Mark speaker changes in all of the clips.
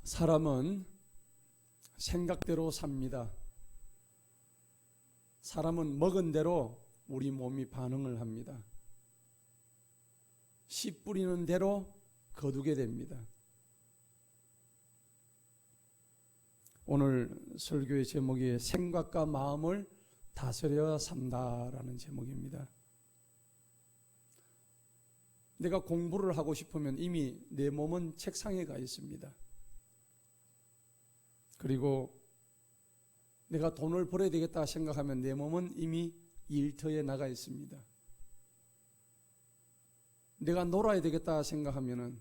Speaker 1: 사람은 생각대로 삽니다. 사람은 먹은 대로 우리 몸이 반응을 합니다. 씨 뿌리는 대로 거두게 됩니다. 오늘 설교의 제목이 생각과 마음을 다스려 산다라는 제목입니다. 내가 공부를 하고 싶으면 이미 내 몸은 책상에 가 있습니다. 그리고 내가 돈을 벌어야 되겠다 생각하면 내 몸은 이미 일터에 나가 있습니다. 내가 놀아야 되겠다 생각하면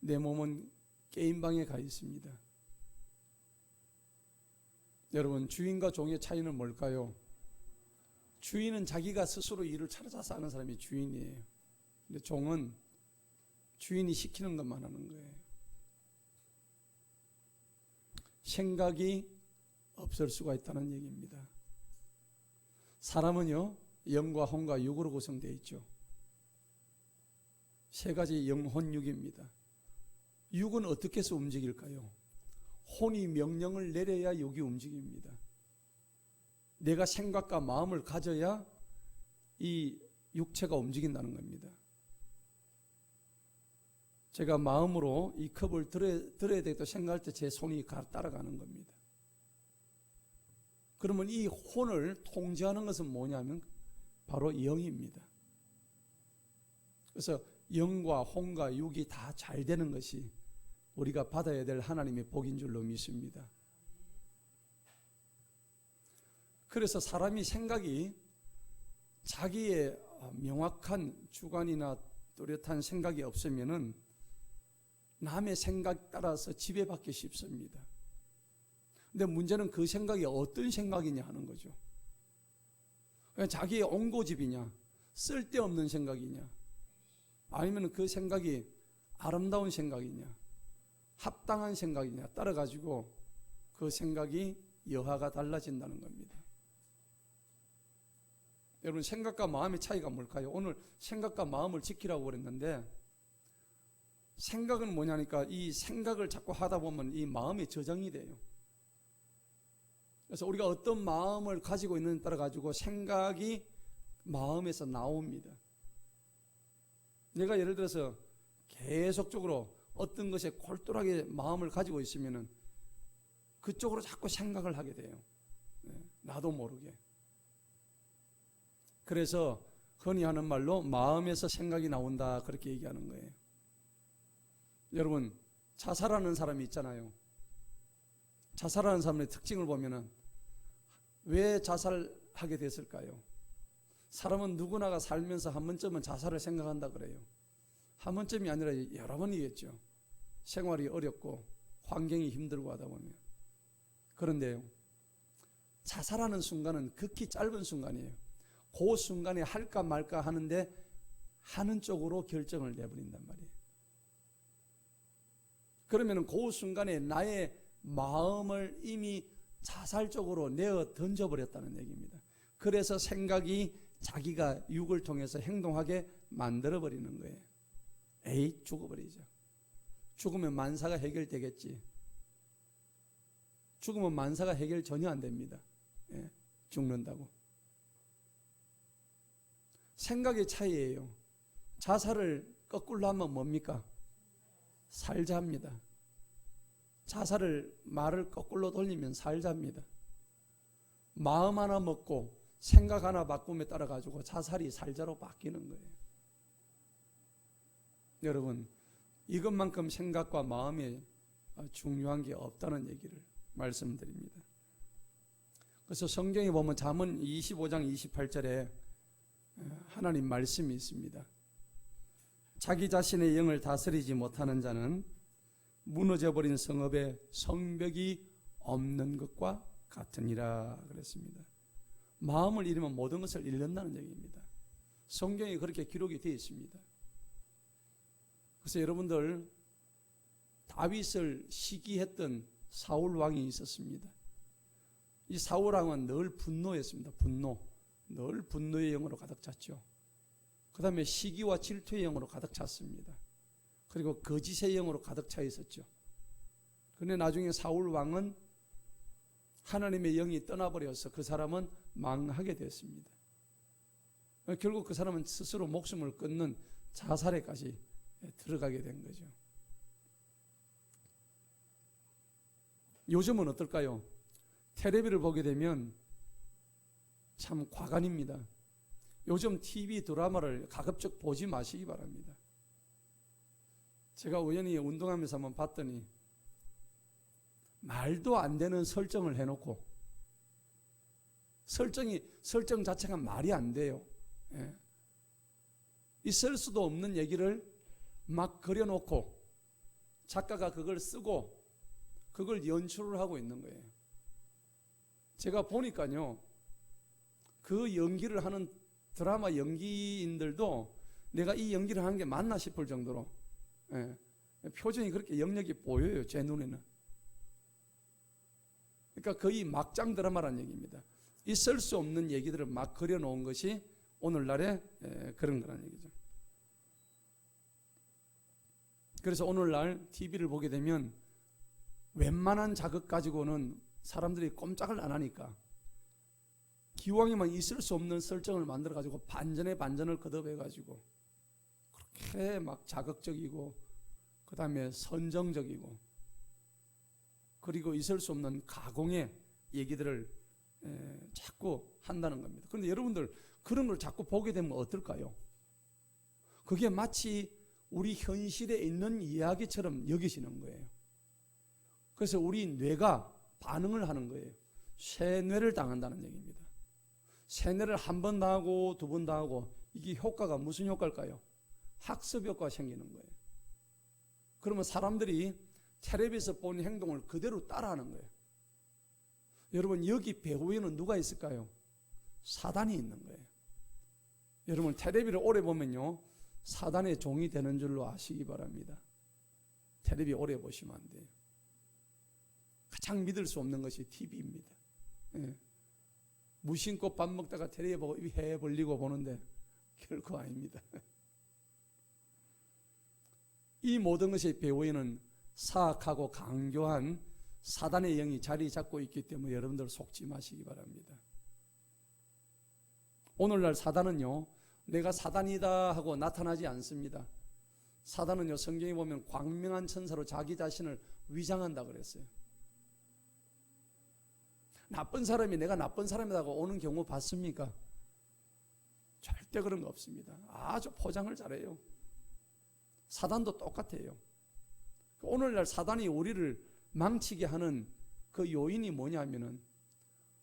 Speaker 1: 내 몸은 게임방에 가 있습니다. 여러분, 주인과 종의 차이는 뭘까요? 주인은 자기가 스스로 일을 찾아서 하는 사람이 주인이에요. 근데 종은 주인이 시키는 것만 하는 거예요. 생각이 없을 수가 있다는 얘기입니다. 사람은요, 영과 혼과 육으로 구성되어 있죠. 세 가지 영혼육입니다. 육은 어떻게 해서 움직일까요? 혼이 명령을 내려야 육이 움직입니다. 내가 생각과 마음을 가져야 이 육체가 움직인다는 겁니다. 제가 마음으로 이 컵을 들어야 되겠다 생각할 때 제 손이 따라가는 겁니다. 그러면 이 혼을 통제하는 것은 뭐냐면 바로 영입니다. 그래서 영과 혼과 육이 다 잘 되는 것이 우리가 받아야 될 하나님의 복인 줄로 믿습니다. 그래서 사람이 생각이 자기의 명확한 주관이나 뚜렷한 생각이 없으면은 남의 생각 따라서 지배받기 쉽습니다. 근데 문제는 그 생각이 어떤 생각이냐 하는 거죠. 그냥 자기의 옹고집이냐, 쓸데없는 생각이냐, 아니면 그 생각이 아름다운 생각이냐, 합당한 생각이냐 따라가지고 그 생각이 여하가 달라진다는 겁니다. 여러분, 생각과 마음의 차이가 뭘까요? 오늘 생각과 마음을 지키라고 그랬는데, 생각은 뭐냐니까 이 생각을 자꾸 하다 보면 이 마음이 저장이 돼요. 그래서 우리가 어떤 마음을 가지고 있는지에 따라 가지고 생각이 마음에서 나옵니다. 내가 예를 들어서 계속적으로 어떤 것에 골똘하게 마음을 가지고 있으면은 그쪽으로 자꾸 생각을 하게 돼요. 나도 모르게. 그래서 흔히 하는 말로 마음에서 생각이 나온다, 그렇게 얘기하는 거예요. 여러분, 자살하는 사람이 있잖아요. 자살하는 사람의 특징을 보면은 왜 자살하게 됐을까요? 사람은 누구나가 살면서 한 번쯤은 자살을 생각한다 그래요. 한 번쯤이 아니라 여러 번이겠죠. 생활이 어렵고 환경이 힘들고 하다 보면. 그런데요, 자살하는 순간은 극히 짧은 순간이에요. 그 순간에 할까 말까 하는데 하는 쪽으로 결정을 내버린단 말이에요. 그러면 그 순간에 나의 마음을 이미 자살 쪽으로 내어 던져버렸다는 얘기입니다. 그래서 생각이 자기가 육을 통해서 행동하게 만들어버리는 거예요. 에이, 죽어버리죠. 죽으면 만사가 해결되겠지. 죽으면 만사가 해결 전혀 안 됩니다. 예, 죽는다고. 생각의 차이예요. 자살을 거꾸로 하면 뭡니까? 살자입니다. 자살을 말을 거꾸로 돌리면 살자입니다. 마음 하나 먹고 생각 하나 바꿈에 따라 가지고 자살이 살자로 바뀌는 거예요. 여러분, 이것만큼 생각과 마음이 중요한 게 없다는 얘기를 말씀드립니다. 그래서 성경에 보면 잠언 25장 28절에 하나님 말씀이 있습니다. 자기 자신의 영을 다스리지 못하는 자는 무너져버린 성읍에 성벽이 없는 것과 같으니라 그랬습니다. 마음을 잃으면 모든 것을 잃는다는 얘기입니다. 성경에 그렇게 기록이 되어 있습니다. 그래서 여러분들, 다윗을 시기했던 사울 왕이 있었습니다. 이 사울 왕은 늘 분노했습니다. 늘 분노의 영으로 가득 찼죠. 그 다음에 시기와 질투의 영으로 가득 찼습니다. 그리고 거짓의 영으로 가득 차 있었죠. 그런데 나중에 사울 왕은 하나님의 영이 떠나버려서 그 사람은 망하게 됐습니다. 결국 그 사람은 스스로 목숨을 끊는 자살에까지 들어가게 된 거죠. 요즘은 어떨까요? 텔레비를 보게 되면 참 과간입니다. 요즘 TV 드라마를 가급적 보지 마시기 바랍니다. 제가 우연히 운동하면서 한번 봤더니 말도 안 되는 설정을 해놓고 설정 자체가 말이 안 돼요. 예. 있을 수도 없는 얘기를 막 그려놓고 작가가 그걸 쓰고 그걸 연출을 하고 있는 거예요. 제가 보니까요, 그 연기를 하는 드라마 연기인들도 내가 이 연기를 하는 게 맞나 싶을 정도로 표정이 그렇게 역력이 보여요, 제 눈에는. 그러니까 거의 막장 드라마라는 얘기입니다. 있을 수 없는 얘기들을 막 그려놓은 것이 오늘날의 그런 거라는 얘기죠. 그래서 오늘날 TV를 보게 되면 웬만한 자극 가지고는 사람들이 꼼짝을 안 하니까 기왕이면 있을 수 없는 설정을 만들어 가지고 반전에 반전을 거듭해 가지고 그렇게 막 자극적이고 그 다음에 선정적이고 그리고 있을 수 없는 가공의 얘기들을 자꾸 한다는 겁니다. 그런데 여러분들 그런 걸 자꾸 보게 되면 어떨까요? 그게 마치 우리 현실에 있는 이야기처럼 여기시는 거예요. 그래서 우리 뇌가 반응을 하는 거예요. 세뇌를 당한다는 얘기입니다. 세뇌를 한 번 당하고 두 번 당하고 이게 효과가 무슨 효과일까요? 학습 효과가 생기는 거예요. 그러면 사람들이 텔레비에서 본 행동을 그대로 따라하는 거예요. 여러분 여기 배후에는 누가 있을까요? 사단이 있는 거예요. 여러분 텔레비를 오래 보면요 사단의 종이 되는 줄로 아시기 바랍니다. 텔레비 오래 보시면 안 돼요. 가장 믿을 수 없는 것이 TV입니다. 예. 무심코 밥 먹다가 텔레비 보고 해 벌리고 보는데 결코 아닙니다. 이 모든 것의 배후에는 사악하고 강교한 사단의 영이 자리 잡고 있기 때문에 여러분들 속지 마시기 바랍니다. 오늘날 사단은요 내가 사단이다 하고 나타나지 않습니다. 사단은요 성경에 보면 광명한 천사로 자기 자신을 위장한다 그랬어요. 나쁜 사람이 내가 나쁜 사람이라고 오는 경우 봤습니까? 절대 그런 거 없습니다. 아주 포장을 잘해요. 사단도 똑같아요. 오늘날 사단이 우리를 망치게 하는 그 요인이 뭐냐면은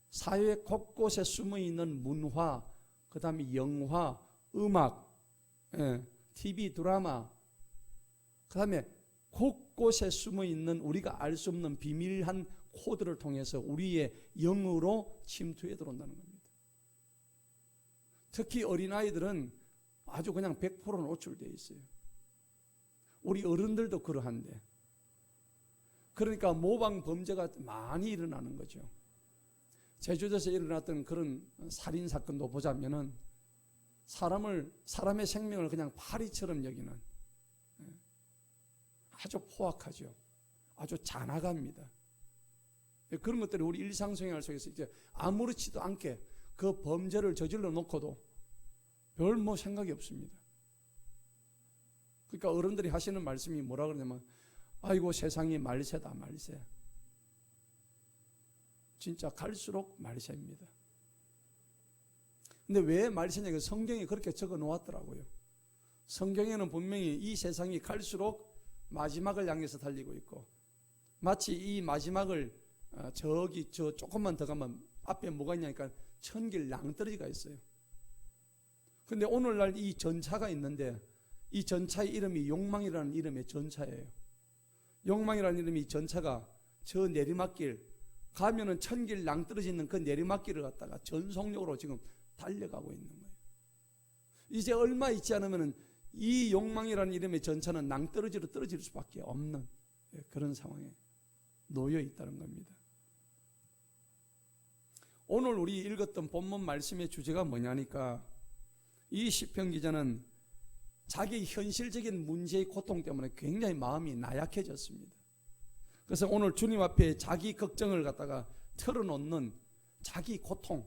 Speaker 1: 사회 곳곳에 숨어있는 문화, 그 다음에 영화, 음악, TV 드라마, 그 다음에 곳곳에 숨어있는 우리가 알 수 없는 비밀한 코드를 통해서 우리의 영으로 침투해 들어온다는 겁니다. 특히 어린아이들은 아주 그냥 100% 노출되어 있어요. 우리 어른들도 그러한데 그러니까 모방 범죄가 많이 일어나는 거죠. 제주도에서 일어났던 그런 살인 사건도 보자면은 사람의 생명을 그냥 파리처럼 여기는 아주 포악하죠. 아주 잔악합니다. 그런 것들이 우리 일상생활 속에서 이제 아무렇지도 않게 그 범죄를 저질러 놓고도 별 뭐 생각이 없습니다. 그러니까 어른들이 하시는 말씀이 뭐라 그러냐면 아이고 세상이 말세다 말세. 진짜 갈수록 말세입니다. 근데 왜 말세냐? 성경이 그렇게 적어 놓았더라고요. 성경에는 분명히 이 세상이 갈수록 마지막을 향해서 달리고 있고 마치 이 마지막을 저기 저 조금만 더 가면 앞에 뭐가 있냐니까 천길 낭떠러지가 있어요. 근데 오늘날 이 전차가 있는데 이 전차의 이름이 욕망이라는 이름의 전차예요. 욕망이라는 이름이 전차가 저 내리막길 가면은 천길 낭떠러지 있는 그 내리막길을 갖다가 전속력으로 지금 달려가고 있는 거예요. 이제 얼마 있지 않으면은 이 욕망이라는 이름의 전차는 낭떠러지로 떨어질 수밖에 없는 그런 상황에 놓여 있다는 겁니다. 오늘 우리 읽었던 본문 말씀의 주제가 뭐냐니까 이 시편 기자는 자기 현실적인 문제의 고통 때문에 굉장히 마음이 나약해졌습니다. 그래서 오늘 주님 앞에 자기 걱정을 갖다가 털어놓는 자기 고통,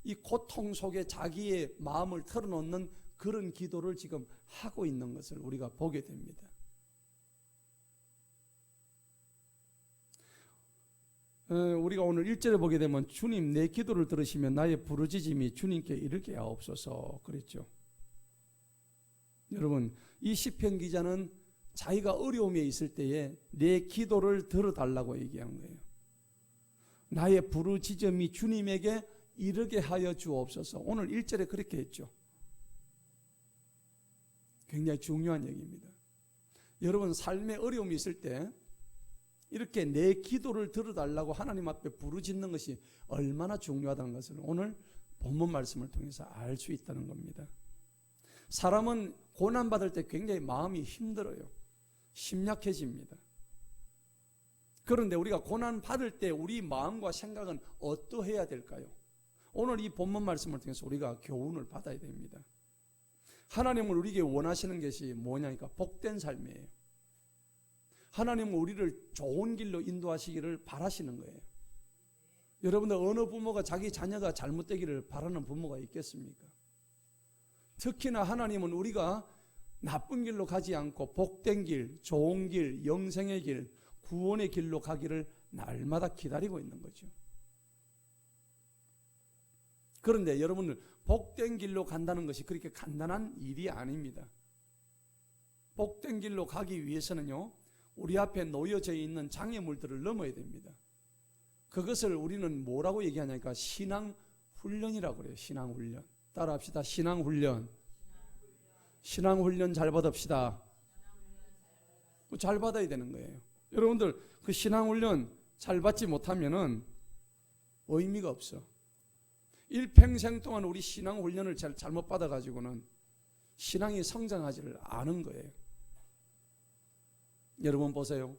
Speaker 1: 이 고통 속에 자기의 마음을 털어놓는 그런 기도를 지금 하고 있는 것을 우리가 보게 됩니다. 우리가 오늘 1절에 보게 되면 주님 내 기도를 들으시면 나의 부르짖음이 주님께 이르게 하옵소서 그랬죠. 여러분, 이 시편 기자는 자기가 어려움에 있을 때에 내 기도를 들어달라고 얘기한 거예요. 나의 부르짖음이 주님에게 이르게 하여 주옵소서. 오늘 1절에 그렇게 했죠. 굉장히 중요한 얘기입니다. 여러분, 삶에 어려움이 있을 때 이렇게 내 기도를 들어달라고 하나님 앞에 부르짖는 것이 얼마나 중요하다는 것을 오늘 본문 말씀을 통해서 알 수 있다는 겁니다. 사람은 고난받을 때 굉장히 마음이 힘들어요. 심약해집니다. 그런데 우리가 고난받을 때 우리 마음과 생각은 어떠해야 될까요? 오늘 이 본문 말씀을 통해서 우리가 교훈을 받아야 됩니다. 하나님은 우리에게 원하시는 것이 뭐냐니까 복된 삶이에요. 하나님은 우리를 좋은 길로 인도하시기를 바라시는 거예요. 여러분들 어느 부모가 자기 자녀가 잘못되기를 바라는 부모가 있겠습니까? 특히나 하나님은 우리가 나쁜 길로 가지 않고 복된 길, 좋은 길, 영생의 길, 구원의 길로 가기를 날마다 기다리고 있는 거죠. 그런데 여러분들 복된 길로 간다는 것이 그렇게 간단한 일이 아닙니다. 복된 길로 가기 위해서는요, 우리 앞에 놓여져 있는 장애물들을 넘어야 됩니다. 그것을 우리는 뭐라고 얘기하냐니까 신앙훈련이라고 그래요. 신앙훈련. 따라합시다. 신앙훈련. 신앙훈련 잘 받읍시다. 잘 받아야 되는 거예요. 여러분들 그 신앙훈련 잘 받지 못하면은 의미가 없어. 일평생 동안 우리 신앙훈련을 잘못 받아가지고는 신앙이 성장하지를 않은 거예요. 여러분 보세요.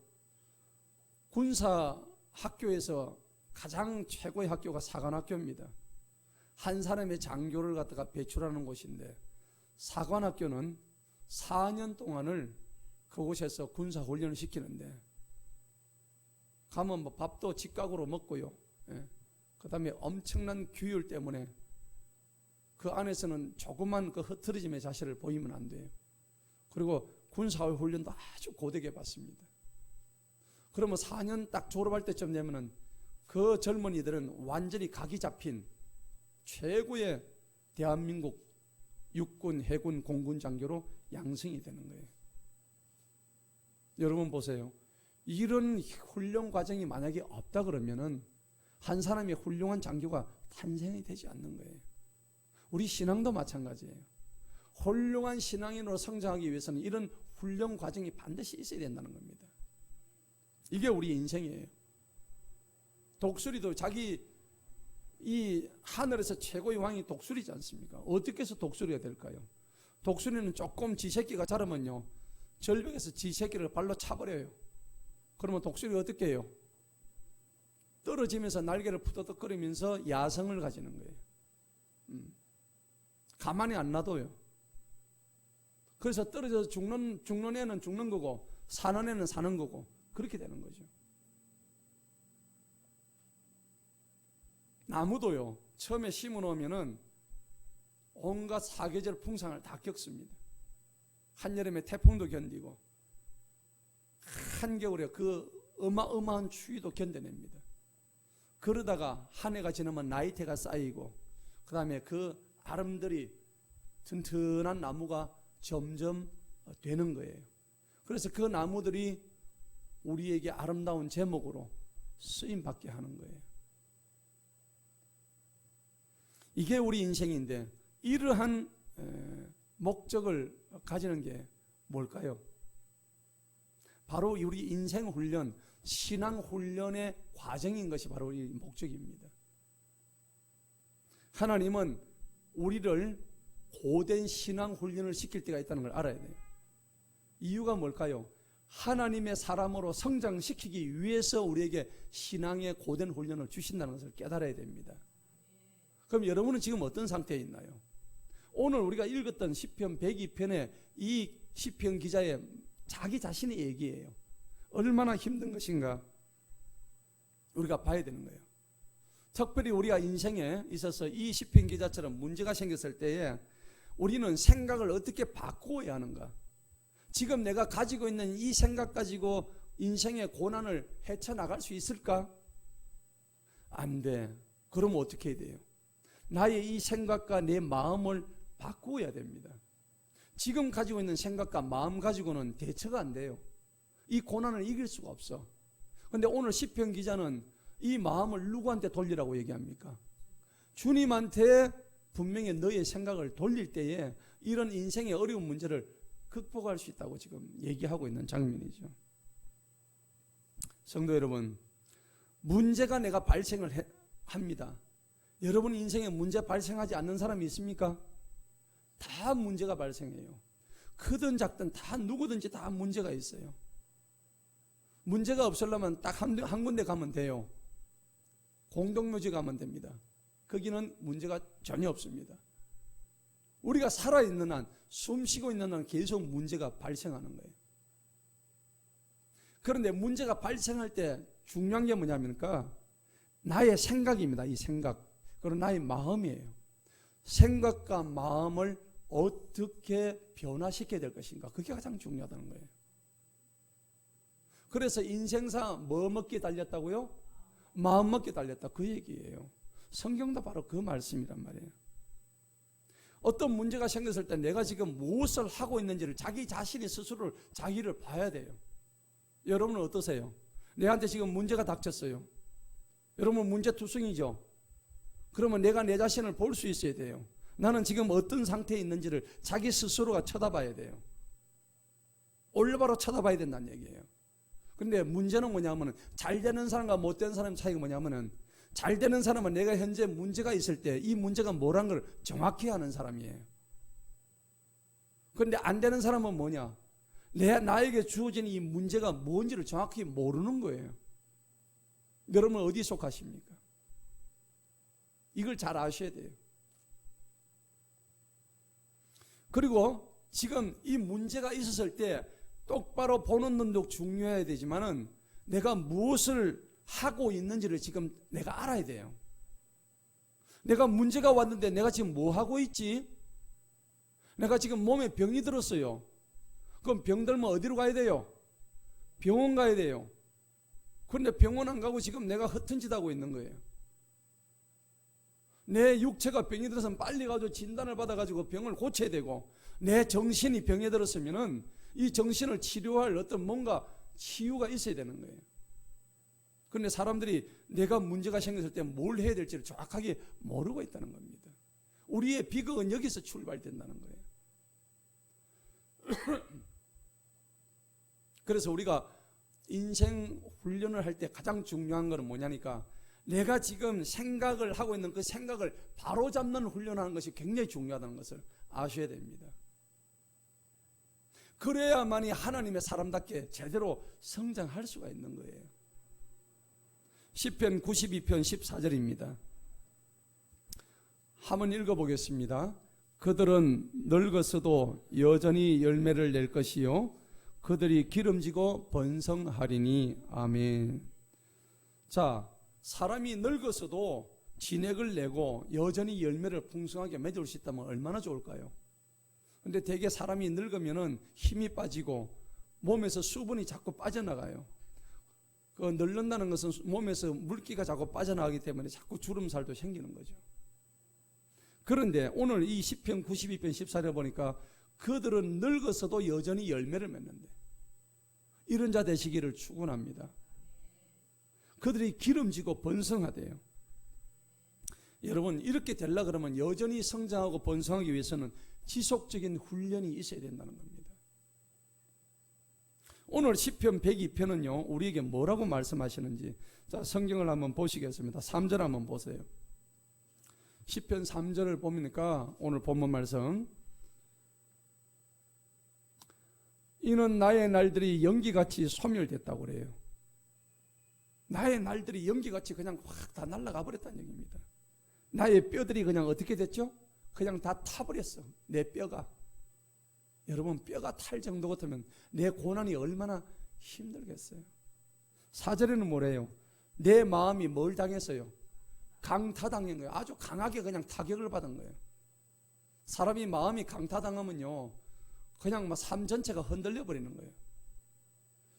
Speaker 1: 군사 학교에서 가장 최고의 학교가 사관학교입니다. 한 사람의 장교를 갖다가 배출하는 곳인데 사관학교는 4년 동안을 그곳에서 군사훈련을 시키는데 가면 뭐 밥도 직각으로 먹고요. 그 다음에 엄청난 규율 때문에 그 안에서는 조그만 그 흐트러짐의 자세를 보이면 안 돼요. 그리고 군사훈련도 아주 고되게 받습니다. 그러면 4년 딱 졸업할 때쯤 되면은 그 젊은이들은 완전히 각이 잡힌 최고의 대한민국 육군, 해군, 공군 장교로 양성이 되는 거예요. 여러분 보세요. 이런 훈련 과정이 만약에 없다 그러면은 한 사람의 훌륭한 장교가 탄생이 되지 않는 거예요. 우리 신앙도 마찬가지예요. 훌륭한 신앙인으로 성장하기 위해서는 이런 훈련 과정이 반드시 있어야 된다는 겁니다. 이게 우리 인생이에요. 독수리도 자기 이 하늘에서 최고의 왕이 독수리지 않습니까? 어떻게 해서 독수리가 될까요? 독수리는 조금 지 새끼가 자라면요, 절벽에서 지 새끼를 발로 차버려요. 그러면 독수리가 어떻게 해요? 떨어지면서 날개를 푸덕거리면서 야성을 가지는 거예요. 가만히 안 놔둬요. 그래서 떨어져서 죽는 애는 죽는 거고 사는 애는 사는 거고 그렇게 되는 거죠. 나무도요, 처음에 심어 놓으면은 온갖 사계절 풍상을 다 겪습니다. 한여름에 태풍도 견디고 한겨울에 그 어마어마한 추위도 견뎌냅니다. 그러다가 한 해가 지나면 나이테가 쌓이고 그 다음에 그 아름드리 튼튼한 나무가 점점 되는 거예요. 그래서 그 나무들이 우리에게 아름다운 제목으로 쓰임받게 하는 거예요. 이게 우리 인생인데 이러한 목적을 가지는 게 뭘까요? 바로 우리 인생 훈련, 신앙 훈련의 과정인 것이 바로 이 목적입니다. 하나님은 우리를 고된 신앙 훈련을 시킬 때가 있다는 걸 알아야 돼요. 이유가 뭘까요? 하나님의 사람으로 성장시키기 위해서 우리에게 신앙의 고된 훈련을 주신다는 것을 깨달아야 됩니다. 그럼 여러분은 지금 어떤 상태에 있나요? 오늘 우리가 읽었던 시편 102편의 이 시편 기자의 자기 자신의 얘기예요. 얼마나 힘든 것인가 우리가 봐야 되는 거예요. 특별히 우리가 인생에 있어서 이 시편 기자처럼 문제가 생겼을 때에 우리는 생각을 어떻게 바꾸어야 하는가. 지금 내가 가지고 있는 이 생각 가지고 인생의 고난을 헤쳐나갈 수 있을까? 안 돼. 그러면 어떻게 해야 돼요? 나의 이 생각과 내 마음을 바꾸어야 됩니다. 지금 가지고 있는 생각과 마음 가지고는 대처가 안 돼요. 이 고난을 이길 수가 없어. 그런데 오늘 시편 기자는 이 마음을 누구한테 돌리라고 얘기합니까? 주님한테 분명히 너의 생각을 돌릴 때에 이런 인생의 어려운 문제를 극복할 수 있다고 지금 얘기하고 있는 장면이죠. 성도 여러분, 문제가 내가 발생을 합니다. 여러분 인생에 문제 발생하지 않는 사람이 있습니까? 다 문제가 발생해요. 크든 작든 다 누구든지 다 문제가 있어요. 문제가 없으려면 딱 한 군데 가면 돼요. 공동묘지 가면 됩니다. 거기는 문제가 전혀 없습니다. 우리가 살아있는 한, 숨쉬고 있는 한 계속 문제가 발생하는 거예요. 그런데 문제가 발생할 때 중요한 게 뭐냐면까 나의 생각입니다. 이 생각. 그리고 나의 마음이에요. 생각과 마음을 어떻게 변화시켜야 될 것인가. 그게 가장 중요하다는 거예요. 그래서 인생사 뭐 먹기에 달렸다고요? 마음 먹기에 달렸다. 그 얘기예요. 성경도 바로 그 말씀이란 말이에요. 어떤 문제가 생겼을 때 내가 지금 무엇을 하고 있는지를 자기 자신이 스스로 자기를 봐야 돼요. 여러분은 어떠세요? 내한테 지금 문제가 닥쳤어요. 여러분 문제투성이죠? 그러면 내가 내 자신을 볼 수 있어야 돼요. 나는 지금 어떤 상태에 있는지를 자기 스스로가 쳐다봐야 돼요. 올바로 쳐다봐야 된다는 얘기예요. 근데 문제는 뭐냐면 잘 되는 사람과 못 되는 사람의 차이가 뭐냐면은 잘 되는 사람은 내가 현재 문제가 있을 때 이 문제가 뭐란 걸 정확히 아는 사람이에요. 그런데 안 되는 사람은 뭐냐? 나에게 주어진 이 문제가 뭔지를 정확히 모르는 거예요. 여러분 어디 속하십니까? 이걸 잘 아셔야 돼요. 그리고 지금 이 문제가 있었을 때 똑바로 보는 눈도 중요해야 되지만은 내가 무엇을 하고 있는지를 지금 내가 알아야 돼요. 내가 문제가 왔는데 내가 지금 뭐 하고 있지? 내가 지금 몸에 병이 들었어요. 그럼 병 들면 어디로 가야 돼요? 병원 가야 돼요. 그런데 병원 안 가고 지금 내가 허튼 짓 하고 있는 거예요. 내 육체가 병이 들어서 빨리 가서 진단을 받아가지고 병을 고쳐야 되고 내 정신이 병에 들었으면은 이 정신을 치료할 어떤 뭔가 치유가 있어야 되는 거예요. 그런데 사람들이 내가 문제가 생겼을 때 뭘 해야 될지를 정확하게 모르고 있다는 겁니다. 우리의 비극은 여기서 출발된다는 거예요. 그래서 우리가 인생 훈련을 할 때 가장 중요한 것은 뭐냐니까 내가 지금 생각을 하고 있는 그 생각을 바로잡는 훈련하는 것이 굉장히 중요하다는 것을 아셔야 됩니다. 그래야만이 하나님의 사람답게 제대로 성장할 수가 있는 거예요. 시편 92편 14절입니다. 한번 읽어보겠습니다. 그들은 늙었어도 여전히 열매를 낼 것이요 그들이 기름지고 번성하리니. 아멘. 자, 사람이 늙었어도 진액을 내고 여전히 열매를 풍성하게 맺을 수 있다면 얼마나 좋을까요? 근데 대개 사람이 늙으면은 힘이 빠지고 몸에서 수분이 자꾸 빠져나가요. 그 늙는다는 것은 몸에서 물기가 자꾸 빠져나가기 때문에 자꾸 주름살도 생기는 거죠. 그런데 오늘 이 시편 92편 14절에 보니까 그들은 늙었어도 여전히 열매를 맺는데 이런 자 되시기를 축원합니다. 그들이 기름지고 번성하대요. 여러분 이렇게 되려 그러면 여전히 성장하고 번성하기 위해서는 지속적인 훈련이 있어야 된다는 겁니다. 오늘 시편 102편은요 우리에게 뭐라고 말씀하시는지 자 성경을 한번 보시겠습니다. 3절 한번 보세요. 시편 3절을 보니까 오늘 본문 말씀 이는 나의 날들이 연기같이 소멸됐다고 그래요. 나의 날들이 연기같이 그냥 확 다 날아가 버렸다는 얘기입니다. 나의 뼈들이 그냥 어떻게 됐죠? 그냥 다 타버렸어. 내 뼈가. 여러분 뼈가 탈 정도 같으면 내 고난이 얼마나 힘들겠어요. 4절에는 뭐래요? 내 마음이 뭘 당했어요? 강타당한 거예요. 아주 강하게 그냥 타격을 받은 거예요. 사람이 마음이 강타당하면요, 그냥 막 삶 전체가 흔들려 버리는 거예요.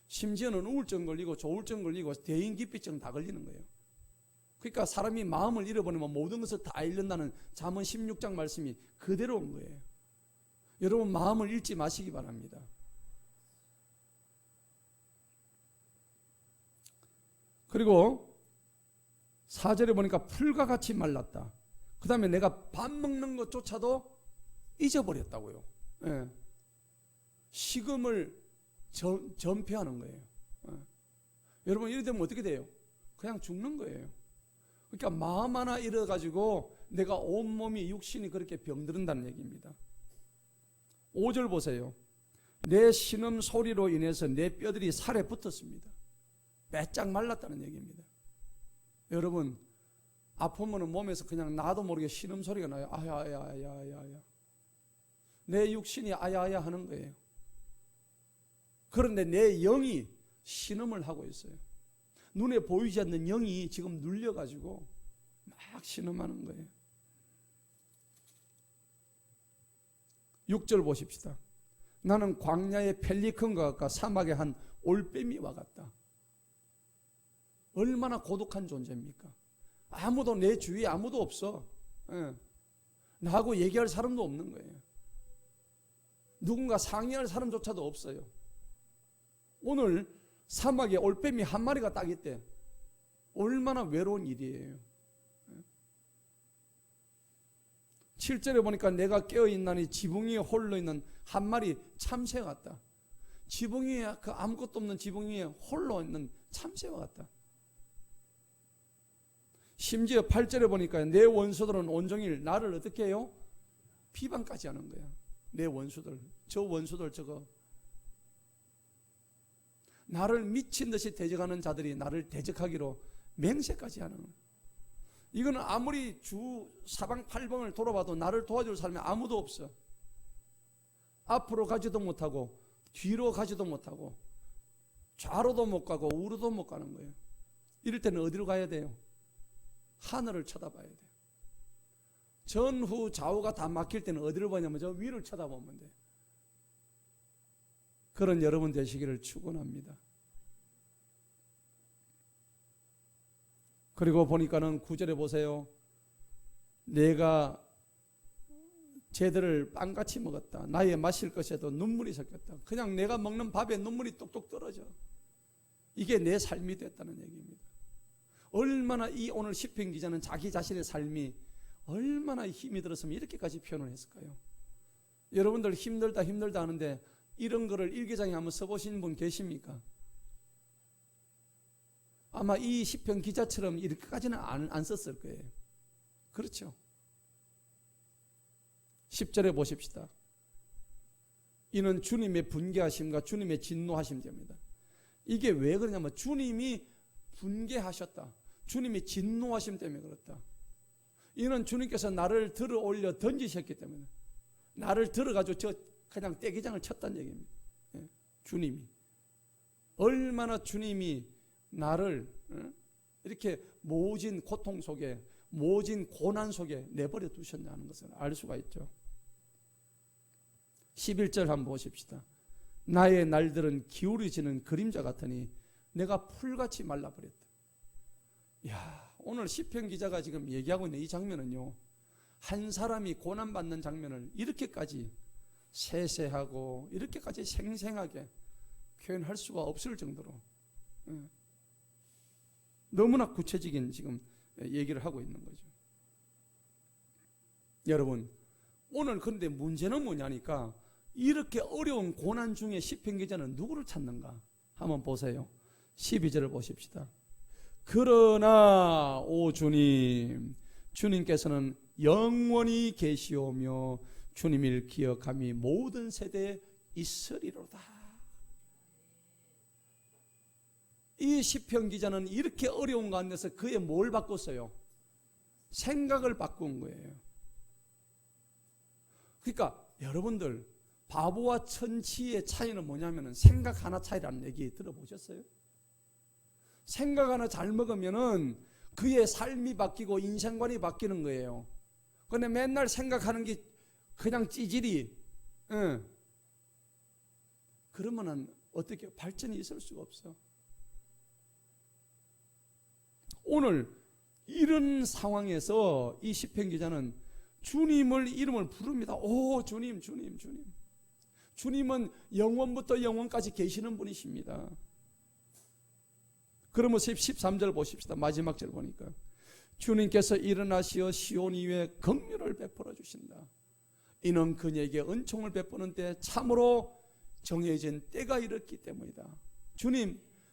Speaker 1: 심지어는 우울증 걸리고 조울증 걸리고 대인기피증 다 걸리는 거예요. 그러니까 사람이 마음을 잃어버리면 모든 것을 다 잃는다는 잠언 16장 말씀이 그대로 온 거예요. 여러분, 마음을 잃지 마시기 바랍니다. 그리고 4절에 보니까 풀과 같이 말랐다. 그 다음에 내가 밥 먹는 것조차도 잊어버렸다고요. 예. 식음을 전폐하는 거예요. 예. 여러분, 이래 되면 어떻게 돼요? 그냥 죽는 거예요. 그러니까 마음 하나 잃어가지고 내가 온몸이 육신이 그렇게 병들은다는 얘기입니다. 5절 보세요. 내 신음 소리로 인해서 내 뼈들이 살에 붙었습니다. 빼짝 말랐다는 얘기입니다. 여러분, 아프면 몸에서 그냥 나도 모르게 신음 소리가 나요. 아야야야야야. 내 육신이 아야아야 하는 거예요. 그런데 내 영이 신음을 하고 있어요. 눈에 보이지 않는 영이 지금 눌려가지고 막 신음하는 거예요. 6절 보십시다. 나는 광야의 펠리컨과 같고 사막의 한 올빼미와 같다. 얼마나 고독한 존재입니까? 아무도 내 주위에 아무도 없어. 예. 나하고 얘기할 사람도 없는 거예요. 누군가 상의할 사람조차도 없어요. 오늘 사막에 올빼미 한 마리가 딱 있대. 얼마나 외로운 일이에요. 7절에 보니까 내가 깨어있나니 지붕 위에 홀로 있는 한 마리 참새 같다. 지붕 위에, 그 아무것도 없는 지붕 위에 홀로 있는 참새와 같다. 심지어 8절에 보니까 내 원수들은 온종일 나를 어떻게 해요? 비방까지 하는 거야. 내 원수들, 저 원수들 저거. 나를 미친 듯이 대적하는 자들이 나를 대적하기로 맹세까지 하는 거야. 이거는 아무리 주 사방팔방을 돌아봐도 나를 도와줄 사람이 아무도 없어. 앞으로 가지도 못하고 뒤로 가지도 못하고 좌로도 못 가고 우로도 못 가는 거예요. 이럴 때는 어디로 가야 돼요? 하늘을 쳐다봐야 돼요. 전후 좌우가 다 막힐 때는 어디로 보냐면 저 위를 쳐다보면 돼요. 그런 여러분 되시기를 축원합니다. 그리고 보니까는 9절에 보세요. 내가 쟤들을 빵같이 먹었다. 나의 마실 것에도 눈물이 섞였다. 그냥 내가 먹는 밥에 눈물이 똑똑 떨어져. 이게 내 삶이 됐다는 얘기입니다. 얼마나 이 오늘 시편 기자는 자기 자신의 삶이 얼마나 힘이 들었으면 이렇게까지 표현을 했을까요? 여러분들 힘들다 하는데 이런 거를 일기장에 한번 써보신 분 계십니까? 아마 이 시편 기자처럼 이렇게까지는 안 썼을 거예요. 그렇죠? 10절에 보십시다. 이는 주님의 분개하심과 주님의 진노하심 됩니다. 이게 왜 그러냐면 주님이 분개하셨다. 주님이 진노하심 때문에 그렇다. 이는 주님께서 나를 들어 올려 던지셨기 때문에, 나를 들어가지고 저 그냥 떼기장을 쳤다는 얘기입니다. 예, 주님이 얼마나 주님이 나를 이렇게 모진 고통 속에, 모진 고난 속에 내버려 두셨냐는 것을 알 수가 있죠. 11절 한번 보십시다. 나의 날들은 기울어지는 그림자 같으니 내가 풀같이 말라버렸다. 야, 오늘 시편 기자가 지금 얘기하고 있는 이 장면은요, 한 사람이 고난받는 장면을 이렇게까지 세세하고 이렇게까지 생생하게 표현할 수가 없을 정도로 너무나 구체적인 지금 얘기를 하고 있는 거죠. 여러분, 오늘 그런데 문제는 뭐냐니까, 이렇게 어려운 고난 중에 시편 기자는 누구를 찾는가? 한번 보세요. 12절을 보십시다. 그러나 오 주님, 주님께서는 영원히 계시오며 주님을 기억함이 모든 세대에 있으리로다. 이 시편 기자는 이렇게 어려운 가운데서 그의 뭘 바꿨어요? 생각을 바꾼 거예요. 그러니까 여러분들, 바보와 천치의 차이는 뭐냐면은 생각 하나 차이라는 얘기 들어보셨어요? 생각 하나 잘 먹으면은 그의 삶이 바뀌고 인생관이 바뀌는 거예요. 근데 맨날 생각하는 게 그냥 찌질이, 그러면은 어떻게 발전이 있을 수가 없어. 오늘 이런 상황에서 이 시편 기자는 주님을 이름을 부릅니다. 오, 주님, 주님, 주님. 주님은 영원부터 영원까지 계시는 분이십니다. 그러면 13절 보십시다. 마지막 절 보니까 주님께서 일어나시어 시온 위에 긍휼을 베풀어 주신다. 이는 그에게 은총을 베푸는데 참으로 정해진 때가 이렇기 때문이다.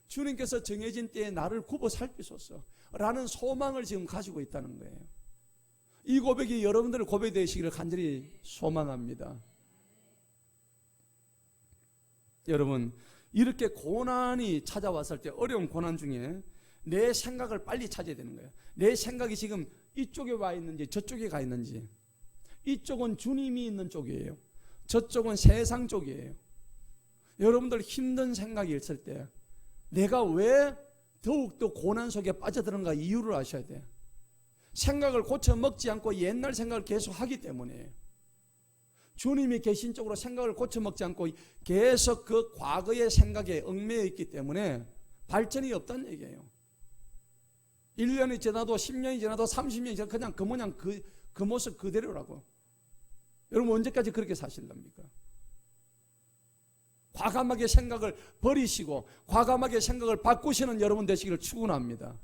Speaker 1: 주님께서 정해진 때에 나를 굽어 살피소서 라는 소망을 지금 가지고 있다는 거예요. 이 고백이 여러분들의 고백이 되시기를 간절히 소망합니다. 여러분, 이렇게 고난이 찾아왔을 때, 어려운 고난 중에 내 생각을 빨리 찾아야 되는 거예요. 내 생각이 지금 이쪽에 와 있는지 저쪽에 가 있는지. 이쪽은 주님이 있는 쪽이에요. 저쪽은 세상 쪽이에요. 여러분들 힘든 생각이 있을 때 내가 왜 더욱더 고난 속에 빠져드는가 이유를 아셔야 돼요. 생각을 고쳐 먹지 않고 옛날 생각을 계속 하기 때문에, 주님이 계신 쪽으로 생각을 고쳐 먹지 않고 계속 그 과거의 생각에 얽매여 있기 때문에 발전이 없다는 얘기예요. 1년이 지나도 10년이 지나도 30년이 지나도 그냥 그 모양 그 모습 그대로라고. 여러분 언제까지 그렇게 사실랍니까? 과감하게 생각을 버리시고 과감하게 생각을 바꾸시는 여러분 되시기를 축원합니다.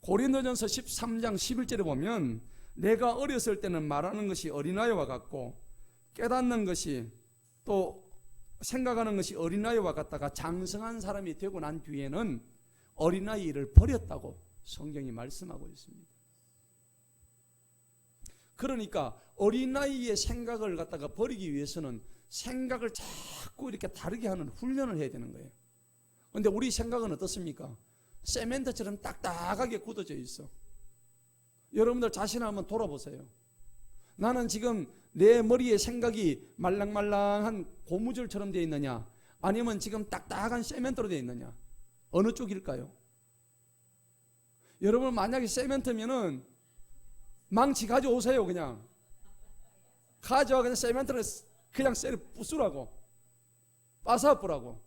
Speaker 1: 고린도전서 13장 11절에 보면 내가 어렸을 때는 말하는 것이 어린아이와 같고 깨닫는 것이 또 생각하는 것이 어린아이와 같다가 장성한 사람이 되고 난 뒤에는 어린아이를 버렸다고 성경이 말씀하고 있습니다. 그러니까 어린아이의 생각을 갖다가 버리기 위해서는 생각을 자꾸 이렇게 다르게 하는 훈련을 해야 되는 거예요. 그런데 우리 생각은 어떻습니까? 세멘트처럼 딱딱하게 굳어져 있어. 여러분들 자신 한번 돌아보세요. 나는 지금 내 머리에 생각이 말랑말랑한 고무줄처럼 되어 있느냐, 아니면 지금 딱딱한 세멘트로 되어 있느냐, 어느 쪽일까요? 여러분 만약에 세멘트면은 망치 가져오세요. 그냥 가져와. 그냥 세멘트를 그냥 쎄리 부수라고, 빠사뿌라고.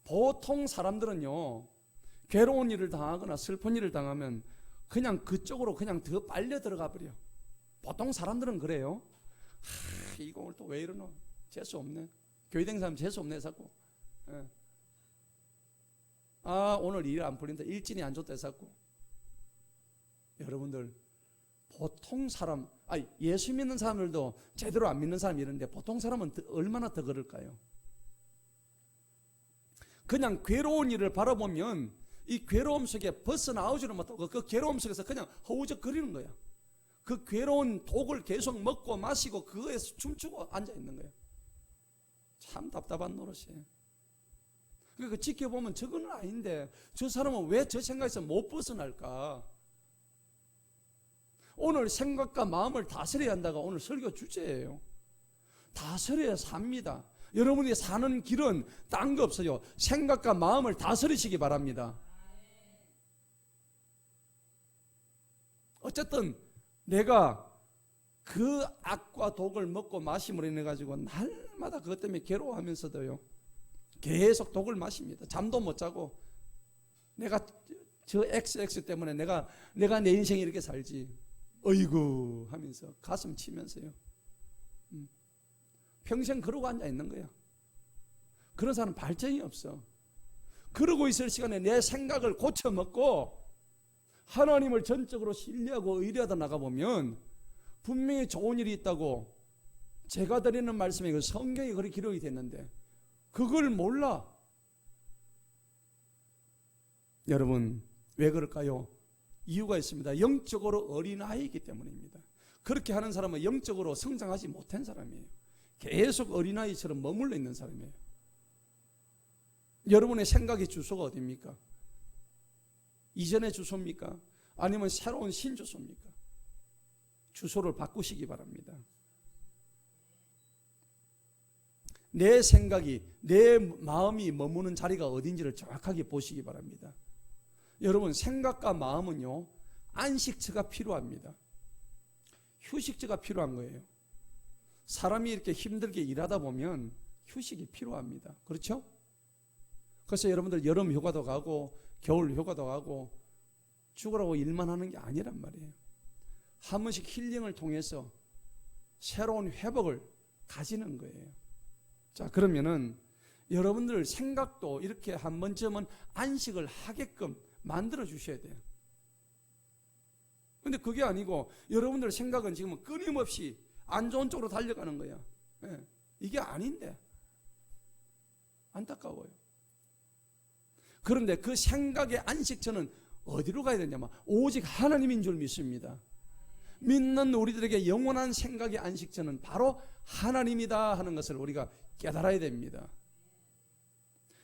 Speaker 1: 보통 사람들은요, 괴로운 일을 당하거나 슬픈 일을 당하면 그냥 그쪽으로 그냥 더 빨려 들어가 버려. 보통 사람들은 그래요. 이거 오늘 또 왜 이러노? 재수 없네. 교회 댕 사람 재수 없네 자꾸. 오늘 일 안 풀린다. 일진이 안 좋다 자꾸. 여러분들 보통 사람, 예수 믿는 사람들도 제대로 안 믿는 사람이 이런데 보통 사람은 얼마나 더 그럴까요? 그냥 괴로운 일을 바라보면 이 괴로움 속에 벗어나오지를 못하고 그 괴로움 속에서 그냥 허우적거리는 거야. 그 괴로운 독을 계속 먹고 마시고 그거에서 춤추고 앉아있는 거예요. 참 답답한 노릇이에요. 그러니까 지켜보면 저거는 아닌데 저 사람은 왜 저 생각에서 못 벗어날까? 오늘 생각과 마음을 다스려야 한다가 오늘 설교 주제예요. 다스려야 삽니다. 여러분이 사는 길은 딴 거 없어요. 생각과 마음을 다스리시기 바랍니다. 어쨌든 내가 그 악과 독을 먹고 마심으로 인해 가지고 날마다 그것 때문에 괴로워하면서도요, 계속 독을 마십니다. 잠도 못 자고 내가 저 XX 때문에 내가 내 인생이 이렇게 살지, 어이구 하면서 가슴 치면서요. 평생 그러고 앉아 있는 거야. 그런 사람은 발전이 없어. 그러고 있을 시간에 내 생각을 고쳐먹고 하나님을 전적으로 신뢰하고 의뢰하다 나가보면 분명히 좋은 일이 있다고 제가 드리는 말씀에 그 성경에 그렇게 기록이 됐는데 그걸 몰라. 여러분 왜 그럴까요? 이유가 있습니다. 영적으로 어린아이이기 때문입니다. 그렇게 하는 사람은 영적으로 성장하지 못한 사람이에요. 계속 어린아이처럼 머물러 있는 사람이에요. 여러분의 생각의 주소가 어디입니까? 이전의 주소입니까? 아니면 새로운 신주소입니까? 주소를 바꾸시기 바랍니다. 내 생각이, 내 마음이 머무는 자리가 어딘지를 정확하게 보시기 바랍니다. 여러분, 생각과 마음은요, 안식처가 필요합니다. 휴식처가 필요한 거예요. 사람이 이렇게 힘들게 일하다 보면 휴식이 필요합니다. 그렇죠? 그래서 여러분들 여름 휴가도 가고 겨울 휴가도 가고 죽으라고 일만 하는 게 아니란 말이에요. 한 번씩 힐링을 통해서 새로운 회복을 가지는 거예요. 자, 그러면은 여러분들 생각도 이렇게 한 번쯤은 안식을 하게끔 만들어 주셔야 돼요. 근데 그게 아니고 여러분들 생각은 지금 끊임없이 안 좋은 쪽으로 달려가는 거야. 예, 이게 아닌데 안타까워요. 그런데 그 생각의 안식처는 어디로 가야 되냐면 오직 하나님인 줄 믿습니다. 믿는 우리들에게 영원한 생각의 안식처는 바로 하나님이다 하는 것을 우리가 깨달아야 됩니다.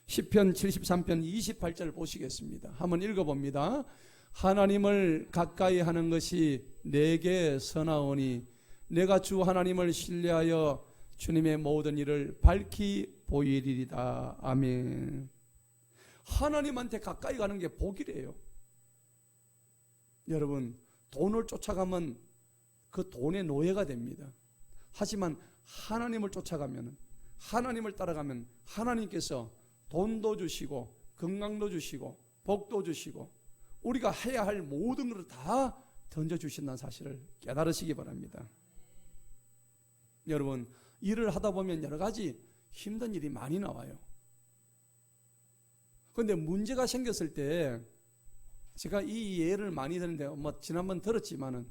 Speaker 1: 시편 73편 28절 보시겠습니다. 한번 읽어봅니다. 하나님을 가까이 하는 것이 내게 선하오니 내가 주 하나님을 신뢰하여 주님의 모든 일을 밝히 보이리이다. 아멘. 하나님한테 가까이 가는 게 복이래요. 여러분, 돈을 쫓아가면 그 돈의 노예가 됩니다. 하지만 하나님을 쫓아가면, 하나님을 따라가면 하나님께서 돈도 주시고 건강도 주시고 복도 주시고 우리가 해야 할 모든 것을 다 던져주신다는 사실을 깨달으시기 바랍니다. 여러분, 일을 하다 보면 여러 가지 힘든 일이 많이 나와요. 그런데 문제가 생겼을 때 제가 이 예를 많이 드는데 지난번 들었지만은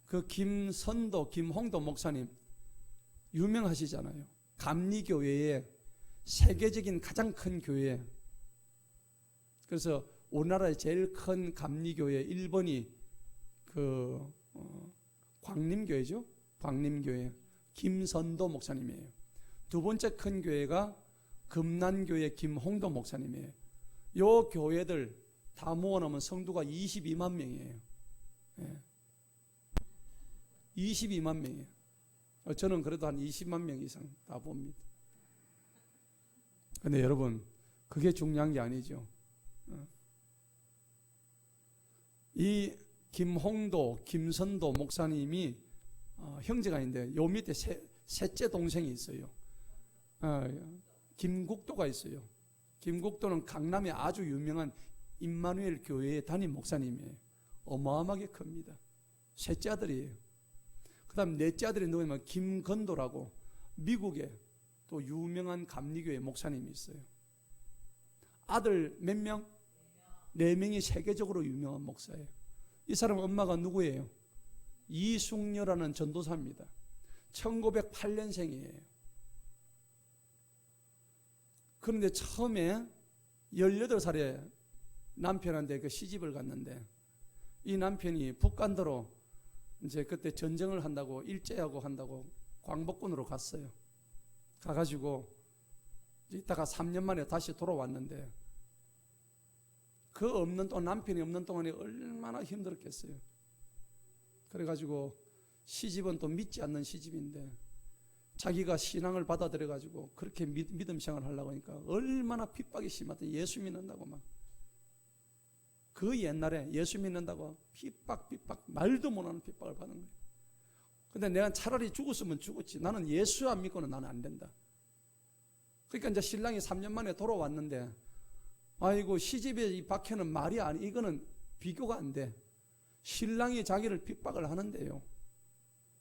Speaker 1: 그 김선도, 김홍도 목사님 유명하시잖아요. 감리교회의 세계적인 가장 큰 교회. 그래서 우리나라의 제일 큰 감리교회 1번이 그 광림교회죠. 광림교회 김선도 목사님이에요. 두 번째 큰 교회가 금난교회 김홍도 목사님이에요. 요 교회들 다 모아놓으면 성도가 22만 명이에요. 예. 22만 명이에요. 저는 그래도 한 20만 명 이상 다 봅니다. 근데 여러분, 그게 중요한 게 아니죠. 이 김홍도, 김선도 목사님이 형제가 있는데 요 밑에 셋째 동생이 있어요. 김국도가 있어요. 김국도는 강남에 아주 유명한 임마누엘 교회의 담임 목사님이에요. 어마어마하게 큽니다. 셋째 아들이에요. 그 다음 넷째 아들이 누구냐면 김건도라고 미국에 또 유명한 감리교회 목사님이 있어요. 아들 몇 명? 4명이 세계적으로 유명한 목사예요. 이 사람 엄마가 누구예요? 이숙녀라는 전도사입니다. 1908년생이에요. 그런데 처음에 18살에 남편한테 그 시집을 갔는데 이 남편이 북간도로 이제 그때 전쟁을 한다고 일제하고 한다고 광복군으로 갔어요. 가가지고 이따가 3년 만에 다시 돌아왔는데 그 없는 동안 남편이 없는 동안에 얼마나 힘들었겠어요. 그래가지고 시집은 또 믿지 않는 시집인데 자기가 신앙을 받아들여가지고 그렇게 믿음 생활을 하려고 하니까 얼마나 핍박이 심하다. 예수 믿는다고 막. 그 옛날에 예수 믿는다고 핍박 말도 못하는 핍박을 받는 거예요. 근데 내가 차라리 죽었으면 죽었지. 나는 예수 안 믿고는 나는 안 된다. 그러니까 이제 신랑이 3년 만에 돌아왔는데 아이고 시집에 이 박해는 말이 아니, 이거는 비교가 안 돼. 신랑이 자기를 핍박을 하는데요.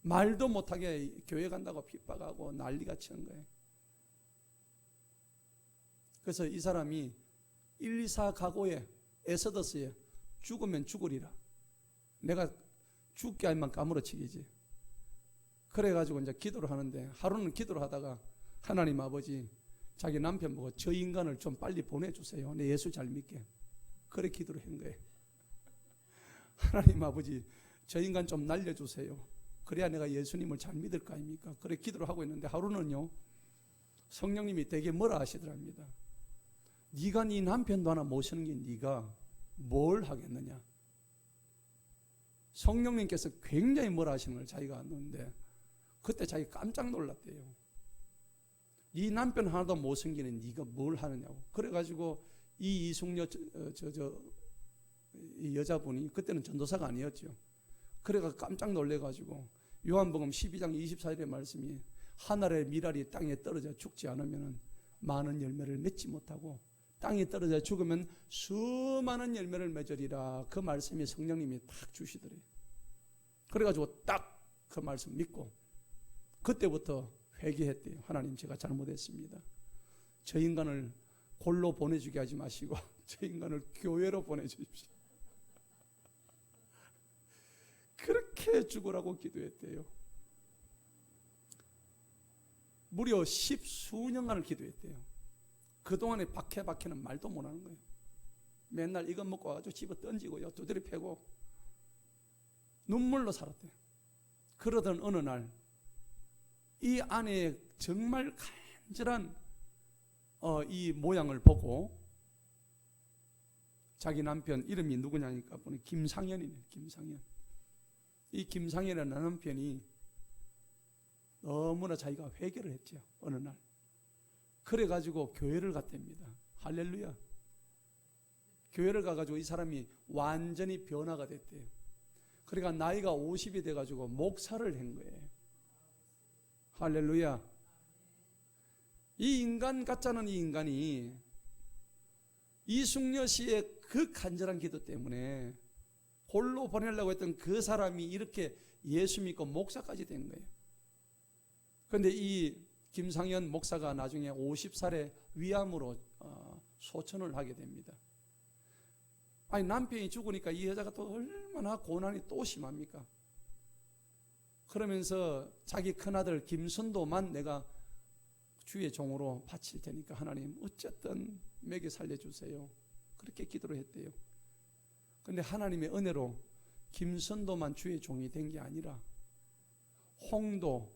Speaker 1: 말도 못하게 교회 간다고 핍박하고 난리가 치는 거예요. 그래서 이 사람이 124 각오에 에서더스에 죽으면 죽으리라. 내가 죽게 할만 까무러치기지. 그래가지고 이제 기도를 하는데 하루는 기도를 하다가 하나님 아버지 자기 남편 보고 저 인간을 좀 빨리 보내주세요. 내 예수 잘 믿게. 그래 기도를 한 거예요. 하나님 아버지 저 인간 좀 날려주세요. 그래야 내가 예수님을 잘 믿을 거 아닙니까? 그래 기도를 하고 있는데 하루는요 성령님이 되게 뭐라 하시더랍니다. 네가 네 남편도 하나 모시는 게 네가 뭘 하겠느냐. 성령님께서 굉장히 뭐라 하시는 걸 자기가 안는데 그때 자기 깜짝 놀랐대요. 이 남편 하나도 못생기는 네가 뭘 하느냐고. 그래가지고 이 이숙녀 이 여자분이 그때는 전도사가 아니었죠. 그래가 깜짝 놀래가지고 요한복음 12장 24절의 말씀이 하늘의 미랄이 땅에 떨어져 죽지 않으면 많은 열매를 맺지 못하고 땅에 떨어져 죽으면 수많은 열매를 맺으리라. 그 말씀이 성령님이 딱 주시더래요. 그래가지고 딱 그 말씀 믿고 그때부터 회개했대요. 하나님, 제가 잘못했습니다. 저 인간을 골로 보내주게 하지 마시고 저 인간을 교회로 보내주십시오. 그렇게 죽으라고 기도했대요. 무려 10수년간을 기도했대요. 그동안에 박해는 말도 못하는 거예요. 맨날 이거 먹고 와가지고 집어 던지고요, 두드려 패고 눈물로 살았대요. 그러던 어느 날 이 아내의 정말 간절한 이 모양을 보고 자기 남편 이름이 누구냐니까 보니 김상현이네. 김상현. 이 김상현이라는 남편이 너무나 자기가 회개를 했죠. 어느 날 그래가지고 교회를 갔답니다. 할렐루야. 교회를 가가지고 이 사람이 완전히 변화가 됐대요. 그러니까 나이가 50이 돼가지고 목사를 한 거예요. 할렐루야. 이 인간 같지 않은 이 인간이 이숙녀 씨의 그 간절한 기도 때문에 홀로 보내려고 했던 그 사람이 이렇게 예수 믿고 목사까지 된 거예요. 그런데 이 김상현 목사가 나중에 50살에 위암으로 소천을 하게 됩니다. 아니, 남편이 죽으니까 이 여자가 또 얼마나 고난이 또 심합니까? 그러면서 자기 큰아들 김선도만 내가 주의 종으로 바칠 테니까 하나님 어쨌든 먹여 살려주세요. 그렇게 기도를 했대요. 그런데 하나님의 은혜로 김선도만 주의 종이 된 게 아니라 홍도,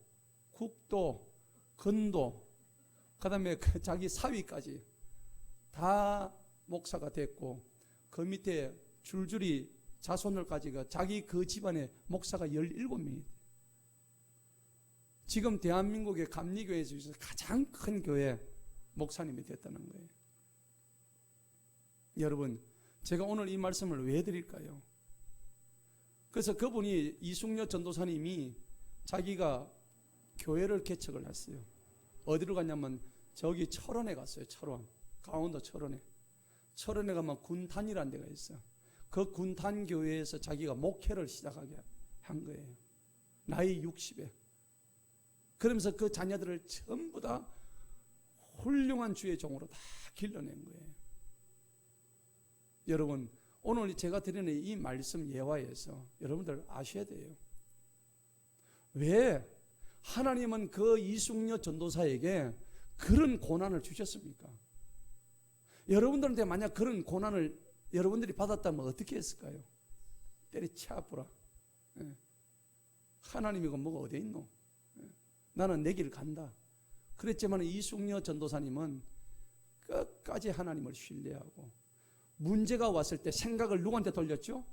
Speaker 1: 국도, 근도, 그 다음에 자기 사위까지 다 목사가 됐고 그 밑에 줄줄이 자손들까지가 자기 그 집안에 목사가 17명이 지금 대한민국의 감리교회에서 가장 큰 교회 목사님이 됐다는 거예요. 여러분, 제가 오늘 이 말씀을 왜 드릴까요? 그래서 그분이 이숙녀 전도사님이 자기가 교회를 개척을 했어요. 어디로 갔냐면 저기 철원에 갔어요. 철원, 강원도 철원에. 철원에 가면 군탄이라는 데가 있어. 그 군탄 교회에서 자기가 목회를 시작하게 한 거예요. 나이 60에. 그러면서 그 자녀들을 전부 다 훌륭한 주의 종으로 다 길러낸 거예요. 여러분, 오늘 제가 드리는 이 말씀 예화에서 여러분들 아셔야 돼요. 왜 하나님은 그 이숙녀 전도사에게 그런 고난을 주셨습니까? 여러분들한테 만약 그런 고난을 여러분들이 받았다면 어떻게 했을까요? 때려치아부라. 하나님이고 뭐가 어디 있노? 나는 내 길 간다. 그랬지만 이숙녀 전도사님은 끝까지 하나님을 신뢰하고 문제가 왔을 때 생각을 누구한테 돌렸죠?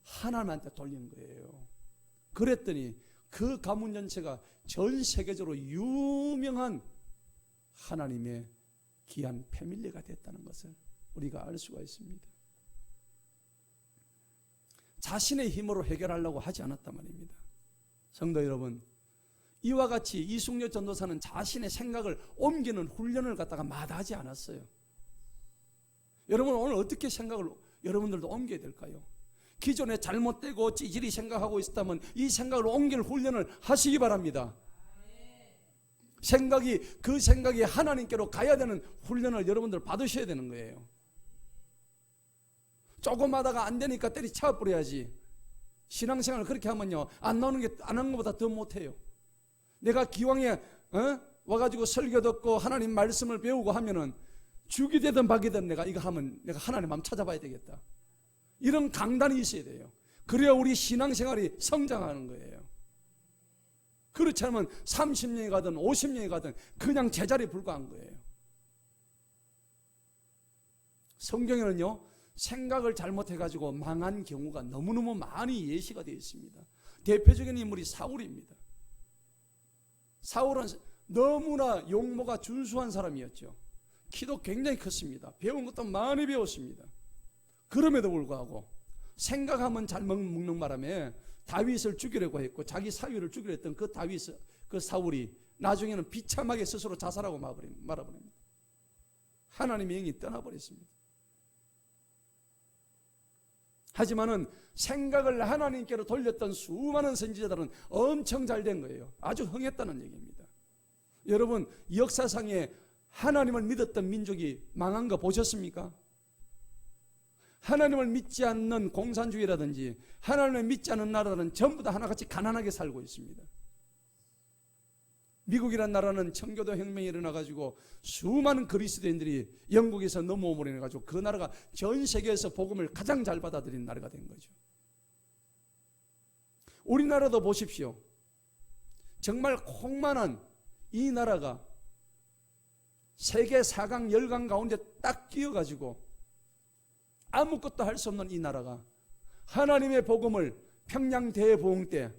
Speaker 1: 하나님한테 돌린 거예요. 그랬더니 그 가문 전체가 전 세계적으로 유명한 하나님의 귀한 패밀리가 됐다는 것을 우리가 알 수가 있습니다. 자신의 힘으로 해결하려고 하지 않았단 말입니다. 성도 여러분, 이와 같이 이숙녀 전도사는 자신의 생각을 옮기는 훈련을 갖다가 마다하지 않았어요. 여러분, 오늘 어떻게 생각을 여러분들도 옮겨야 될까요? 기존에 잘못되고 찌질이 생각하고 있었다면 이 생각을 옮길 훈련을 하시기 바랍니다. 그 생각이 하나님께로 가야 되는 훈련을 여러분들 받으셔야 되는 거예요. 조금 하다가 안 되니까 때리쳐 버려야지. 신앙생활을 그렇게 하면요, 안 하는 것보다 더 못해요. 내가 기왕에 와가지고 설교 듣고 하나님 말씀을 배우고 하면은 죽이 되든 박이 되든 내가 이거 하면 내가 하나님 마음 찾아봐야 되겠다. 이런 강단이 있어야 돼요. 그래야 우리 신앙생활이 성장하는 거예요. 그렇지 않으면 30년이 가든 50년이 가든 그냥 제자리에 불과한 거예요. 성경에는요, 생각을 잘못해가지고 망한 경우가 너무너무 많이 예시가 되어 있습니다. 대표적인 인물이 사울입니다. 사울은 너무나 용모가 준수한 사람이었죠. 키도 굉장히 컸습니다. 배운 것도 많이 배웠습니다. 그럼에도 불구하고 생각하면 잘 먹는 바람에 다윗을 죽이려고 했고 자기 사위를 죽이려 했던 그 사울이 나중에는 비참하게 스스로 자살하고 말아버립니다. 하나님의 영이 떠나버렸습니다. 하지만은 생각을 하나님께로 돌렸던 수많은 선지자들은 엄청 잘 된 거예요. 아주 흥했다는 얘기입니다. 여러분, 역사상에 하나님을 믿었던 민족이 망한 거 보셨습니까? 하나님을 믿지 않는 공산주의라든지 하나님을 믿지 않는 나라들은 전부 다 하나같이 가난하게 살고 있습니다. 미국이란 나라는 청교도 혁명이 일어나가지고 수많은 그리스도인들이 영국에서 넘어옴으로 인해가지고 그 나라가 전 세계에서 복음을 가장 잘 받아들인 나라가 된 거죠. 우리나라도 보십시오. 정말 콩만한 이 나라가 세계 4강 10강 가운데 딱 끼어가지고 아무것도 할 수 없는 이 나라가 하나님의 복음을 평양 대부흥 때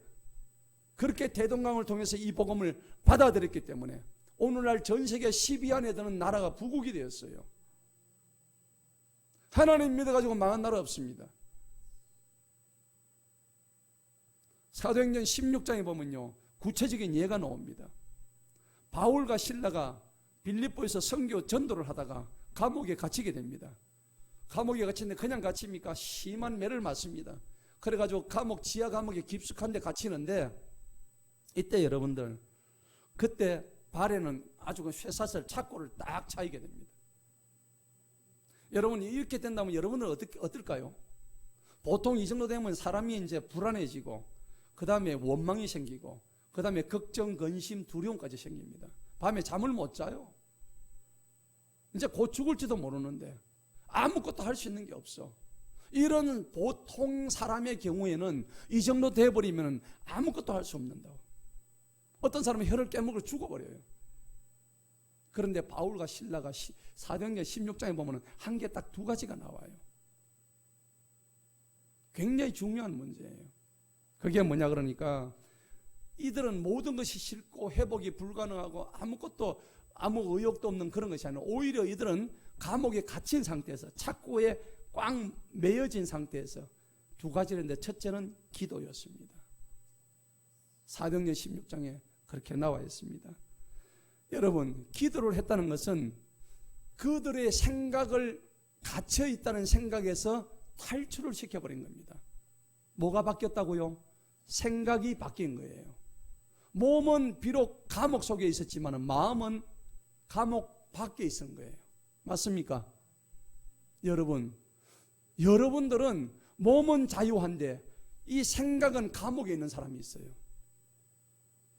Speaker 1: 그렇게 대동강을 통해서 이 복음을 받아들였기 때문에 오늘날 전 세계 10위 안에 드는 나라가 부국이 되었어요. 하나님 믿어가지고 망한 나라 없습니다. 사도행전 16장에 보면요, 구체적인 예가 나옵니다. 바울과 실라가 빌립보에서 선교 전도를 하다가 감옥에 갇히게 됩니다. 감옥에 갇히는데 그냥 갇힙니까? 심한 매를 맞습니다. 그래가지고 지하 감옥에 깊숙한 데 갇히는데 이때 여러분들, 그때 발에는 아주 쇠사슬 착고를 딱 차이게 됩니다. 여러분, 이렇게 된다면 여러분은 어떨까요? 보통 이 정도 되면 사람이 이제 불안해지고 그 다음에 원망이 생기고 그 다음에 걱정, 근심, 두려움까지 생깁니다. 밤에 잠을 못 자요. 이제 곧 죽을지도 모르는데 아무것도 할 수 있는 게 없어. 이런 보통 사람의 경우에는 이 정도 돼버리면 아무것도 할 수 없는다고. 어떤 사람은 혀를 깨물고 죽어버려요. 그런데 바울과 실라가 사도행전 16장에 보면 한 개 딱 두 가지가 나와요. 굉장히 중요한 문제예요. 그게 뭐냐 그러니까 이들은 모든 것이 싫고 회복이 불가능하고 아무 의욕도 없는 그런 것이 아니라 오히려 이들은 감옥에 갇힌 상태에서 착고에 꽉 매여진 상태에서 두 가지를 했는데 첫째는 기도였습니다. 사도행전 16장에 그렇게 나와 있습니다. 여러분, 기도를 했다는 것은 그들의 생각을 갇혀 있다는 생각에서 탈출을 시켜버린 겁니다. 뭐가 바뀌었다고요? 생각이 바뀐 거예요. 몸은 비록 감옥 속에 있었지만 마음은 감옥 밖에 있은 거예요. 맞습니까? 여러분들은 몸은 자유한데 이 생각은 감옥에 있는 사람이 있어요.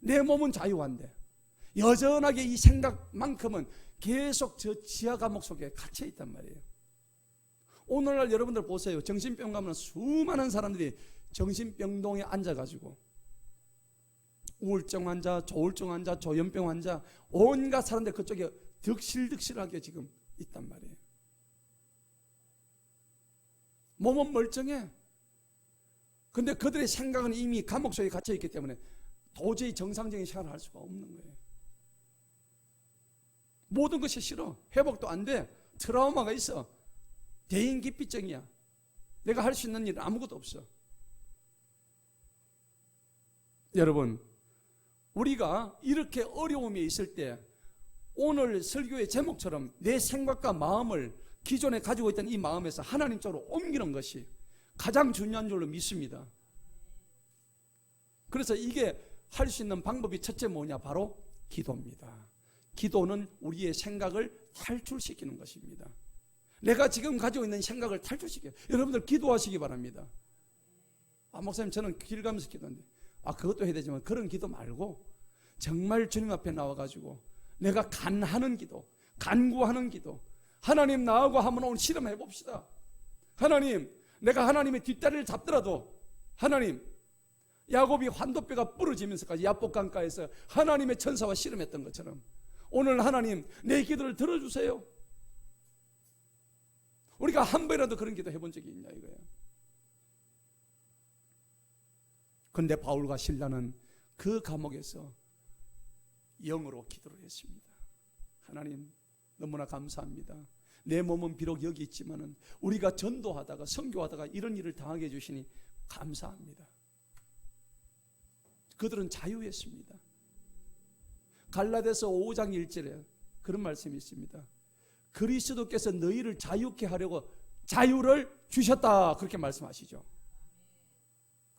Speaker 1: 내 몸은 자유한데 여전하게 이 생각만큼은 계속 저 지하 감옥 속에 갇혀 있단 말이에요. 오늘날 여러분들 보세요. 정신병 가면 수많은 사람들이 정신병동에 앉아가지고 우울증 환자, 조울증 환자, 조현병 환자 온갖 사람들 그쪽에 득실득실하게 지금 있단 말이에요. 몸은 멀쩡해. 근데 그들의 생각은 이미 감옥 속에 갇혀 있기 때문에 도저히 정상적인 생활을 할 수가 없는 거예요. 모든 것이 싫어. 회복도 안 돼. 트라우마가 있어. 대인기피증이야. 내가 할 수 있는 일은 아무것도 없어. 여러분, 우리가 이렇게 어려움이 있을 때 오늘 설교의 제목처럼 내 생각과 마음을 기존에 가지고 있던 이 마음에서 하나님 쪽으로 옮기는 것이 가장 중요한 줄로 믿습니다. 그래서 이게 할 수 있는 방법이 첫째 뭐냐? 바로 기도입니다. 기도는 우리의 생각을 탈출시키는 것입니다. 내가 지금 가지고 있는 생각을 탈출시켜요. 여러분들 기도하시기 바랍니다. 목사님 저는 길 가면서 기도하는데 그것도 해야 되지만 그런 기도 말고 정말 주님 앞에 나와가지고 내가 간하는 기도, 간구하는 기도, 하나님 나하고 한번 오늘 실험해 봅시다. 하나님, 내가 하나님의 뒷다리를 잡더라도 하나님, 야곱이 환도뼈가 부러지면서까지 야복강가에서 하나님의 천사와 씨름했던 것처럼 오늘 하나님 내 기도를 들어주세요. 우리가 한 번이라도 그런 기도 해본 적이 있냐 이거예요. 그런데 바울과 실라는 그 감옥에서 영으로 기도를 했습니다. 하나님 너무나 감사합니다. 내 몸은 비록 여기 있지만은 우리가 전도하다가 선교하다가 이런 일을 당하게 해주시니 감사합니다. 그들은 자유했습니다. 갈라디아서 5장 1절에 그런 말씀이 있습니다. 그리스도께서 너희를 자유케 하려고 자유를 주셨다, 그렇게 말씀하시죠.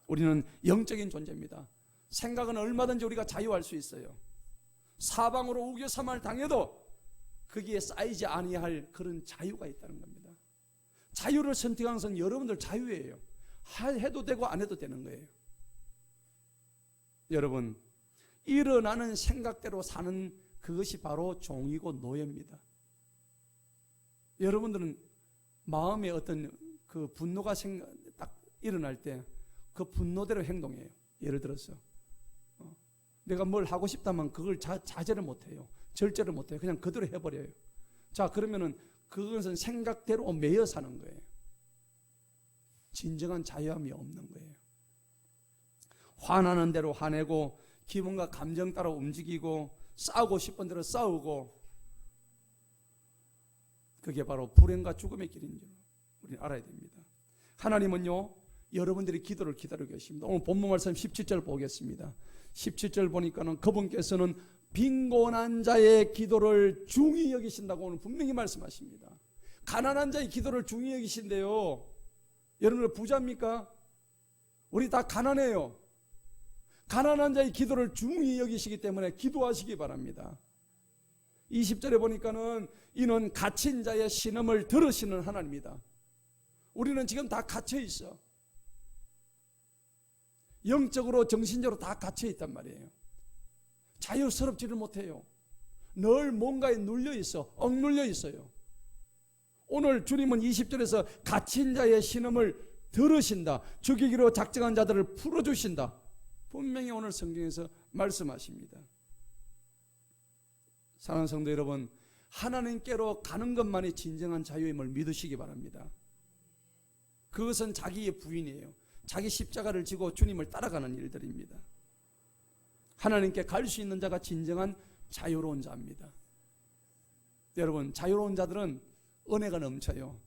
Speaker 1: 우리는 영적인 존재입니다. 생각은 얼마든지 우리가 자유할 수 있어요. 사방으로 우겨삼을 당해도 거기에 쌓이지 아니할 그런 자유가 있다는 겁니다. 자유를 선택하는 것은 여러분들 자유예요. 해도 되고 안 해도 되는 거예요. 여러분, 일어나는 생각대로 사는 그것이 바로 종이고 노예입니다. 여러분들은 마음에 어떤 그 분노가 딱 일어날 때 그 분노대로 행동해요. 예를 들어서 내가 뭘 하고 싶다면 그걸 자제를 못해요. 절제를 못해요. 그냥 그대로 해버려요. 자, 그러면은 그것은 생각대로 매여 사는 거예요. 진정한 자유함이 없는 거예요. 화나는 대로 화내고 기분과 감정 따라 움직이고 싸우고 싶은 대로 싸우고, 그게 바로 불행과 죽음의 길인 줄 우리는 알아야 됩니다. 하나님은요, 여러분들이 기도를 기다리고 계십니다. 오늘 본문 말씀 17절 보겠습니다. 17절 보니까는 그분께서는 빈곤한 자의 기도를 중히 여기신다고 오늘 분명히 말씀하십니다. 가난한 자의 기도를 중히 여기신대요. 여러분들 부자입니까? 우리 다 가난해요. 가난한 자의 기도를 중히 여기시기 때문에 기도하시기 바랍니다. 20절에 보니까는 이는 갇힌 자의 신음을 들으시는 하나님이다. 우리는 지금 다 갇혀 있어. 영적으로 정신적으로 다 갇혀 있단 말이에요. 자유스럽지를 못해요. 늘 뭔가에 눌려 있어. 억눌려 있어요. 오늘 주님은 20절에서 갇힌 자의 신음을 들으신다. 죽이기로 작정한 자들을 풀어주신다. 분명히 오늘 성경에서 말씀하십니다. 사랑하는 성도 여러분, 하나님께로 가는 것만이 진정한 자유임을 믿으시기 바랍니다. 그것은 자기의 부인이에요. 자기 십자가를 지고 주님을 따라가는 일들입니다. 하나님께 갈 수 있는 자가 진정한 자유로운 자입니다. 여러분, 자유로운 자들은 은혜가 넘쳐요.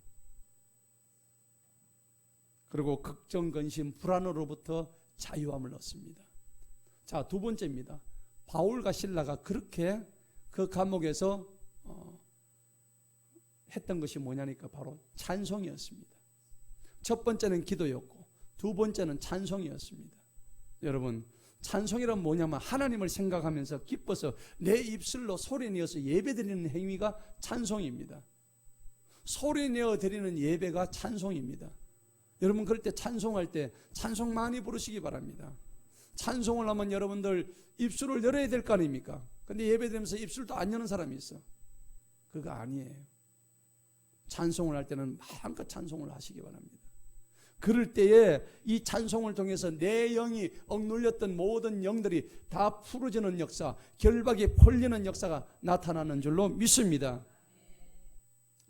Speaker 1: 그리고 걱정, 근심, 불안으로부터 자유함을 얻습니다. 자, 두 번째입니다. 바울과 실라가 그렇게 그 감옥에서 했던 것이 뭐냐니까 바로 찬송이었습니다. 첫 번째는 기도였고 두 번째는 찬송이었습니다. 여러분, 찬송이란 뭐냐면 하나님을 생각하면서 기뻐서 내 입술로 소리내어서 예배드리는 행위가 찬송입니다. 소리내어 드리는 예배가 찬송입니다. 여러분, 그럴 때 찬송할 때 찬송 많이 부르시기 바랍니다. 찬송을 하면 여러분들 입술을 열어야 될 거 아닙니까? 근데 예배드리면서 입술도 안 여는 사람이 있어. 그거 아니에요. 찬송을 할 때는 마음껏 찬송을 하시기 바랍니다. 그럴 때에 이 찬송을 통해서 내 영이 억눌렸던 모든 영들이 다 풀어지는 역사, 결박이 풀리는 역사가 나타나는 줄로 믿습니다.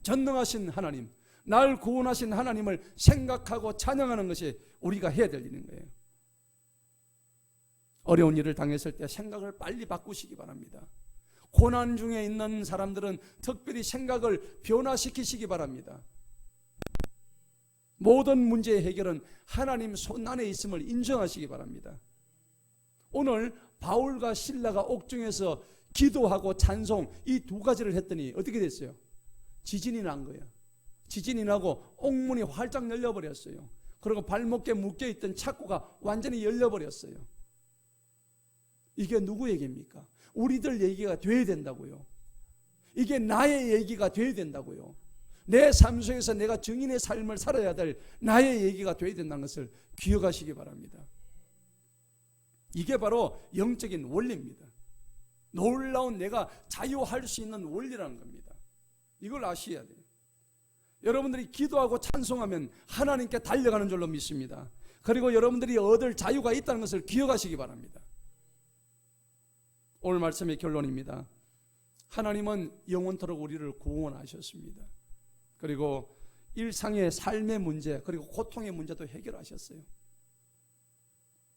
Speaker 1: 전능하신 하나님, 날 구원하신 하나님을 생각하고 찬양하는 것이 우리가 해야 될 일인 거예요. 어려운 일을 당했을 때 생각을 빨리 바꾸시기 바랍니다. 고난 중에 있는 사람들은 특별히 생각을 변화시키시기 바랍니다. 모든 문제의 해결은 하나님 손 안에 있음을 인정하시기 바랍니다. 오늘 바울과 실라가 옥중에서 기도하고 찬송 이 두 가지를 했더니 어떻게 됐어요? 지진이 난 거예요. 지진이 나고 옥문이 활짝 열려버렸어요. 그리고 발목에 묶여있던 착고가 완전히 열려버렸어요. 이게 누구 얘기입니까? 우리들 얘기가 돼야 된다고요. 이게 나의 얘기가 돼야 된다고요. 내 삶 속에서 내가 증인의 삶을 살아야 될 나의 얘기가 돼야 된다는 것을 기억하시기 바랍니다. 이게 바로 영적인 원리입니다. 놀라운 내가 자유할 수 있는 원리라는 겁니다. 이걸 아셔야 돼요. 여러분들이 기도하고 찬송하면 하나님께 달려가는 줄로 믿습니다. 그리고 여러분들이 얻을 자유가 있다는 것을 기억하시기 바랍니다. 오늘 말씀의 결론입니다. 하나님은 영원토록 우리를 구원하셨습니다. 그리고 일상의 삶의 문제 그리고 고통의 문제도 해결하셨어요.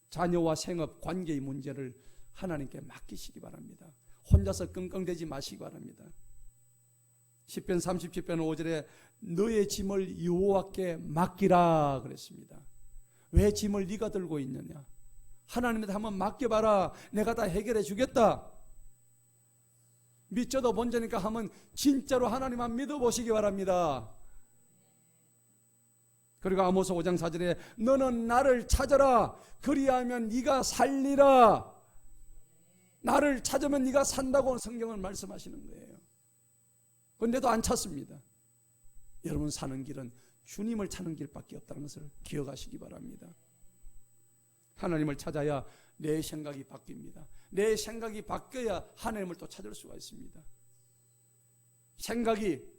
Speaker 1: 자녀와 생업, 관계의 문제를 하나님께 맡기시기 바랍니다. 혼자서 끙끙대지 마시기 바랍니다. 시편 37편 5절에 너의 짐을 여호와께 맡기라 그랬습니다. 왜 짐을 네가 들고 있느냐? 하나님한테 한번 맡겨봐라. 내가 다 해결해 주겠다. 믿져도 본전이니까 한번 진짜로 하나님만 믿어보시기 바랍니다. 그리고 아모스 5장 4절에 너는 나를 찾아라. 그리하면 네가 살리라. 나를 찾으면 네가 산다고 성경을 말씀하시는 거예요. 그런데도 안 찾습니다. 여러분 사는 길은 주님을 찾는 길밖에 없다는 것을 기억하시기 바랍니다. 하나님을 찾아야 내 생각이 바뀝니다. 내 생각이 바뀌어야 하나님을 또 찾을 수가 있습니다.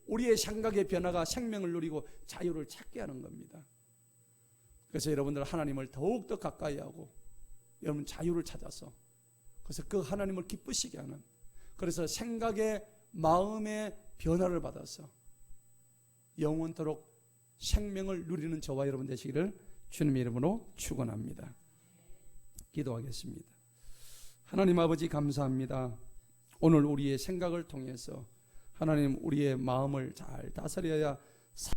Speaker 1: 우리의 생각의 변화가 생명을 누리고 자유를 찾게 하는 겁니다. 그래서 여러분들 하나님을 더욱더 가까이 하고 여러분 자유를 찾아서 그래서 그 하나님을 기쁘시게 하는 그래서 생각의 마음의 변화를 받아서 영원토록 생명을 누리는 저와 여러분 되시기를 주님의 이름으로 축원합니다. 기도하겠습니다. 하나님 아버지 감사합니다. 오늘 우리의 생각을 통해서 하나님 우리의 마음을 잘 다스려야